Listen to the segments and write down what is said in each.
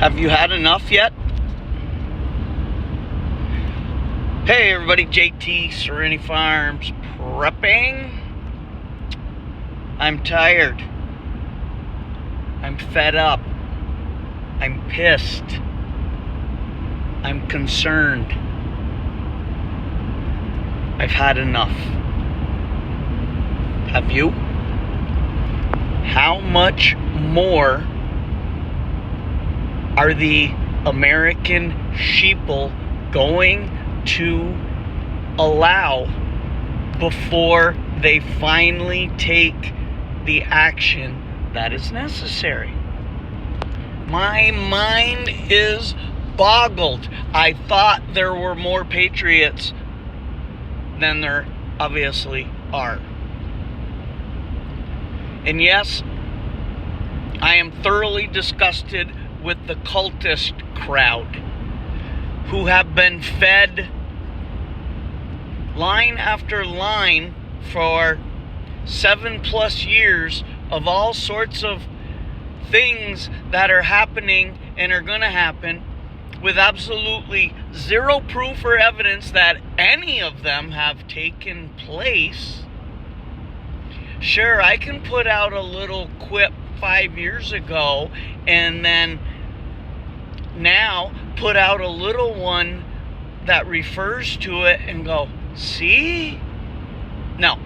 Have you had enough yet? Hey everybody, JT, Serenity Farms prepping. I'm tired. I'm fed up. I'm pissed. I'm concerned. I've had enough. Have you? How much more are the American sheeple going to allow before they finally take the action that is necessary? My mind is boggled. I thought there were more patriots than there obviously are. And yes, I am thoroughly disgusted with the cultist crowd who have been fed line after line for 7+ years of all sorts of things that are happening and are going to happen with absolutely zero proof or evidence that any of them have taken place. Sure, I can put out a little quip 5 years ago and then now put out a little one that refers to it and go, see? No.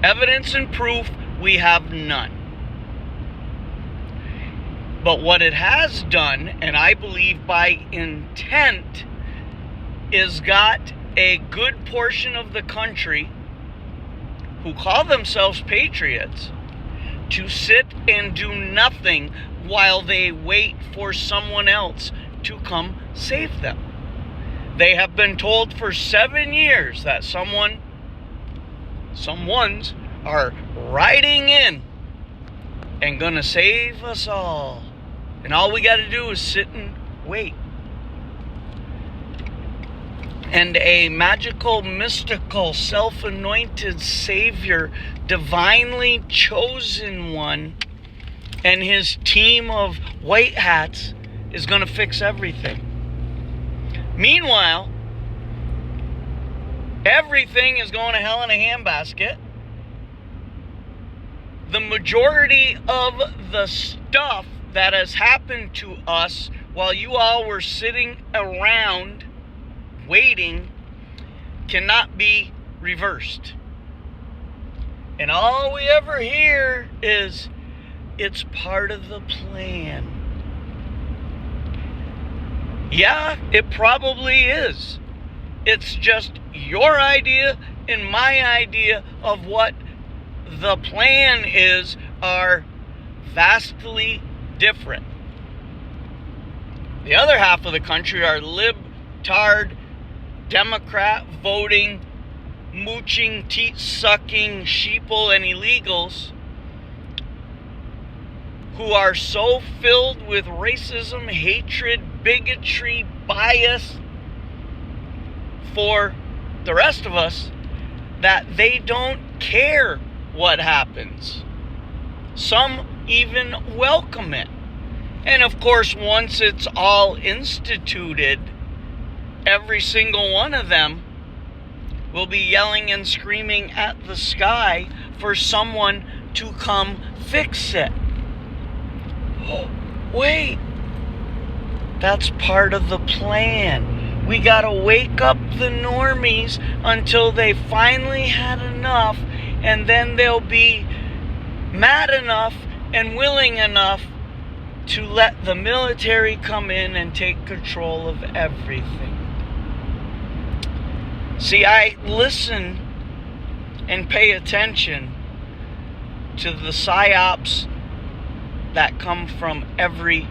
Evidence and proof, we have none. But what it has done, and I believe by intent, is got a good portion of the country who call themselves patriots to sit and do nothing while they wait for someone else to come save them. They have been told for 7 years that someone's are riding in and gonna save us all. And all we gotta do is sit and wait. And a magical, mystical, self-anointed savior, divinely chosen one, and his team of white hats is going to fix everything. Meanwhile, everything is going to hell in a handbasket. The majority of the stuff that has happened to us while you all were sitting around waiting cannot be reversed. And all we ever hear is, it's part of the plan. Yeah, it probably is. It's just your idea and my idea of what the plan is are vastly different. The other half of the country are libtard, Democrat voting, mooching, teat-sucking sheeple and illegals who are so filled with racism, hatred, bigotry, bias for the rest of us that they don't care what happens. Some even welcome it. And of course, once it's all instituted, every single one of them will be yelling and screaming at the sky for someone to come fix it. Oh, wait, that's part of the plan. We gotta wake up the normies until they finally had enough, and then they'll be mad enough and willing enough to let the military come in and take control of everything. See, I listen and pay attention to the psyops that come from every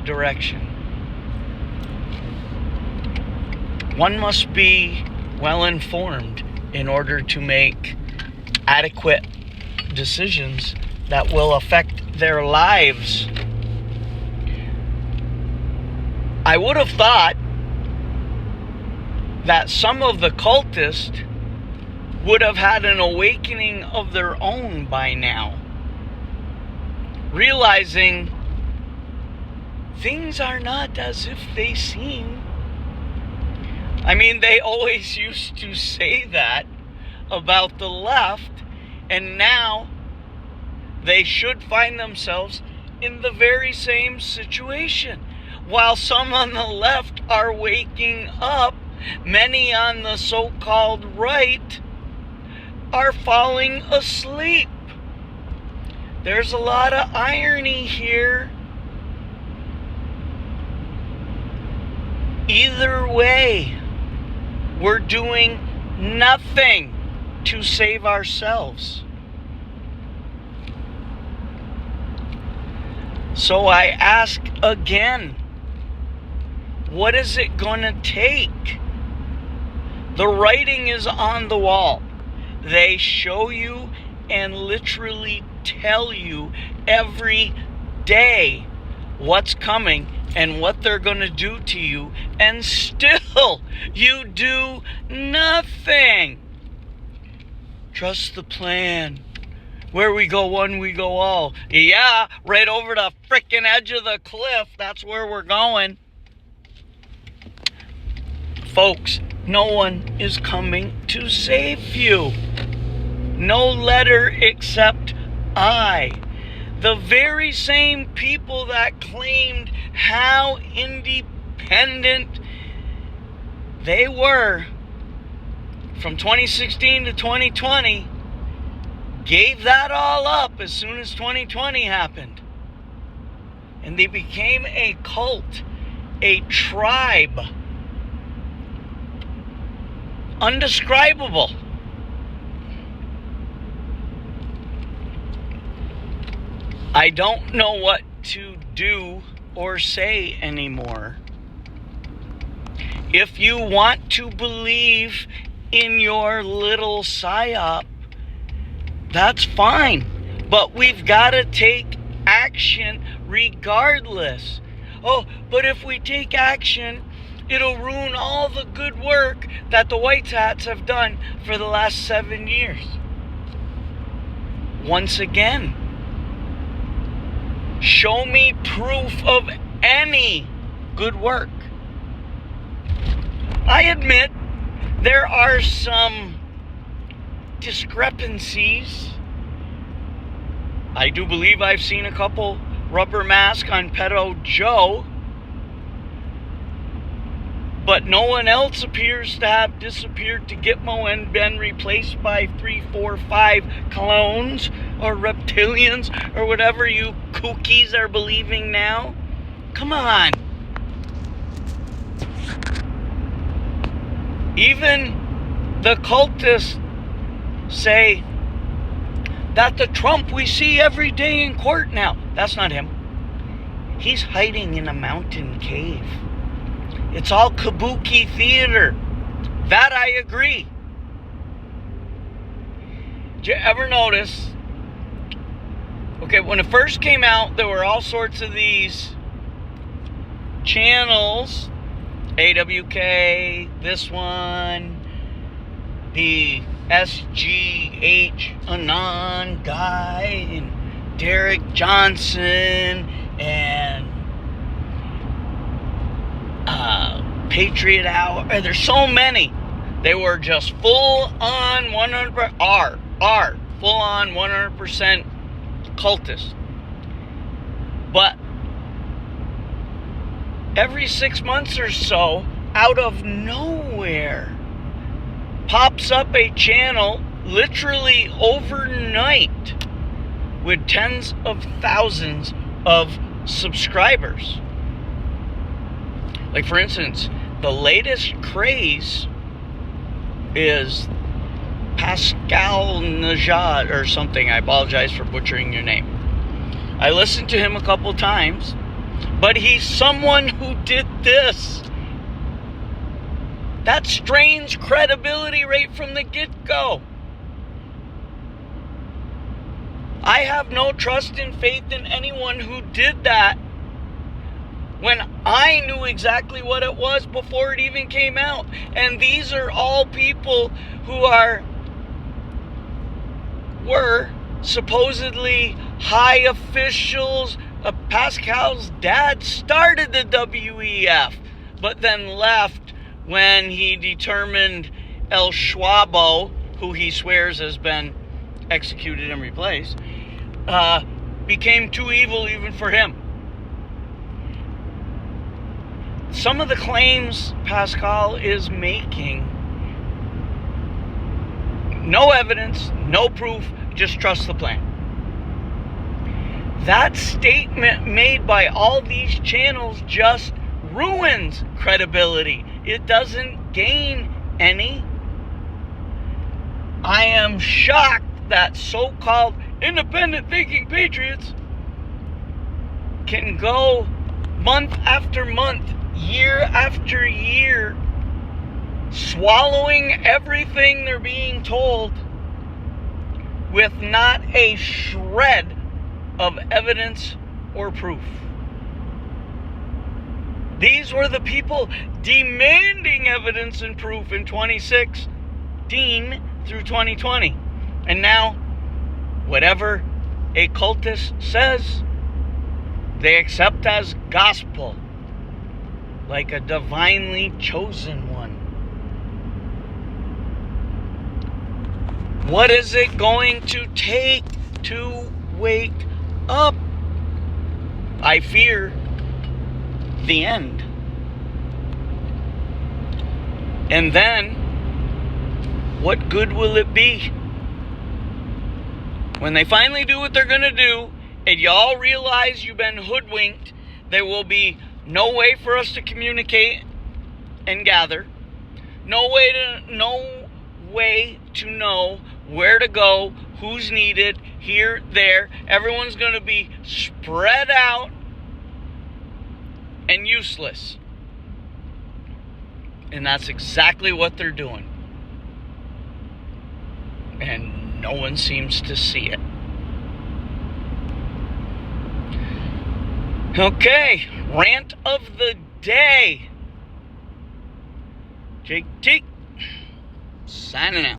direction. One must be well informed in order to make adequate decisions that will affect their lives. I would have thought that some of the cultists would have had an awakening of their own by now, realizing things are not as if they seem. I mean, they always used to say that about the left, and now they should find themselves in the very same situation. While some on the left are waking up, many on the so-called right are falling asleep. There's a lot of irony here. Either way, we're doing nothing to save ourselves. So I ask again, what is it going to take? The writing is on the wall. They show you and literally tell you every day what's coming and what they're going to do to you, and still you do nothing. Trust the plan. Where we go one, we go all. Yeah, right over the frickin' edge of the cliff. That's where we're going. Folks, no one is coming to save you. No letter except I. The very same people that claimed how independent they were from 2016 to 2020 gave that all up as soon as 2020 happened. And they became a cult, a tribe. Undescribable. I don't know what to do or say anymore. If you want to believe in your little psyop, that's fine. But we've got to take action regardless. Oh, but if we take action, it'll ruin all the good work that the White Hats have done for the last 7 years. Once again, show me proof of any good work. I admit there are some discrepancies. I do believe I've seen a couple rubber masks on Pedo Joe, but no one else appears to have disappeared to Gitmo and been replaced by 3, 4, 5 clones or reptilians or whatever you kookies are believing now. Come on. Even the cultists say that the Trump we see every day in court now, that's not him. He's hiding in a mountain cave. It's all kabuki theater. That I agree. Did you ever notice? Okay, when it first came out, there were all sorts of these channels. AWK, this one, the SGH Anon guy, and Derek Johnson, and Patriot Hour. There's so many. They were just full on 100% full on 100% cultists. But every 6 months or so, out of nowhere, pops up a channel literally overnight with tens of thousands of subscribers. Like, for instance, the latest craze is Pascal Najad or something. I apologize for butchering your name. I listened to him a couple times, but he's someone who did this. That strains credibility right from the get-go. I have no trust and faith in anyone who did that when I knew exactly what it was before it even came out. And these are all people who were supposedly high officials Pascal's dad started the WEF, but then left when he determined El Schwabo, who he swears has been executed and replaced, became too evil even for him. Some of the claims Pascal is making, no evidence, no proof, just trust the plan. That statement made by all these channels just ruins credibility. It doesn't gain any. I am shocked that so-called independent thinking patriots can go month after month, year after year, swallowing everything they're being told with not a shred of evidence or proof. These were the people demanding evidence and proof in 2016 through 2020. And now, whatever a cultist says, they accept as gospel, like a divinely chosen one. What is it going to take to wake up? I fear the end. And then, what good will it be? When they finally do what they're going to do, and y'all realize you've been hoodwinked, there will be no way for us to communicate and gather. No way to know where to go, who's needed, here, there. Everyone's going to be spread out and useless. And that's exactly what they're doing. And no one seems to see it. Okay, rant of the day. Jake T, signing out.